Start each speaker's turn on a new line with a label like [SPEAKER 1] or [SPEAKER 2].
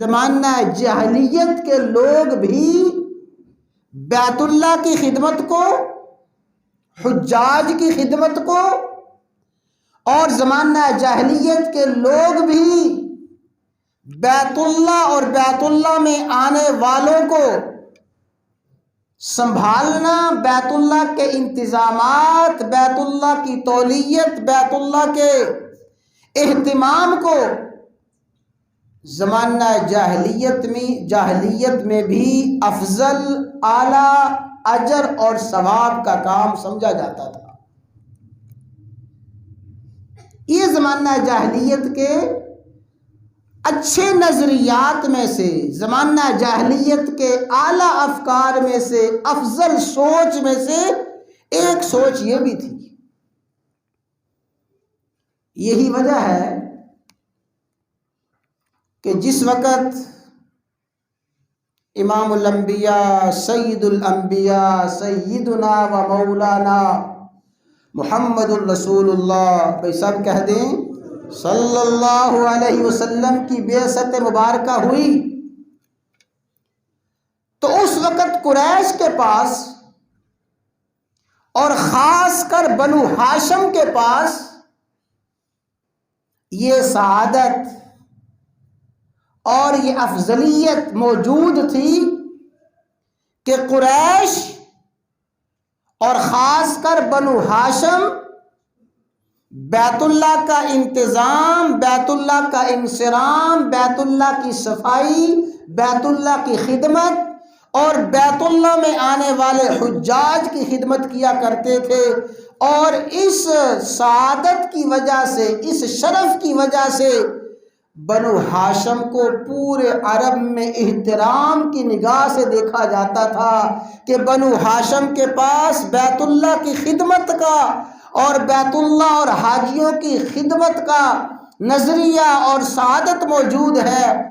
[SPEAKER 1] زمانہ جاہلیت کے لوگ بھی بیت اللہ کی خدمت کو، حجاج کی خدمت کو، اور زمانہ جاہلیت کے لوگ بھی بیت اللہ اور بیت اللہ میں آنے والوں کو سنبھالنا، بیت اللہ کے انتظامات، بیت اللہ کی تولیت، بیت اللہ کے اہتمام کو زمانہ جاہلیت میں بھی افضل، اعلیٰ اجر اور ثواب کا کام سمجھا جاتا تھا۔ یہ زمانہ جاہلیت کے اچھے نظریات میں سے، زمانہ جاہلیت کے اعلیٰ افکار میں سے، افضل سوچ میں سے ایک سوچ یہ بھی تھی۔ یہی وجہ ہے کہ جس وقت امام الانبیاء، سید الانبیاء، سیدنا و مولانا محمد الرسول اللہ، بھائی سب کہہ دیں صلی اللہ علیہ وسلم کی بعثت مبارکہ ہوئی، تو اس وقت قریش کے پاس اور خاص کر بنو ہاشم کے پاس یہ سعادت اور یہ افضلیت موجود تھی کہ قریش اور خاص کر بنو ہاشم بیت اللہ کا انتظام، بیت اللہ کا انصرام، بیت اللہ کی صفائی، بیت اللہ کی خدمت اور بیت اللہ میں آنے والے حجاج کی خدمت کیا کرتے تھے۔ اور اس سعادت کی وجہ سے، اس شرف کی وجہ سے بنو ہاشم کو پورے عرب میں احترام کی نگاہ سے دیکھا جاتا تھا کہ بنو ہاشم کے پاس بیت اللہ کی خدمت کا اور بیت اللہ اور حاجیوں کی خدمت کا نظریہ اور سعادت موجود ہے۔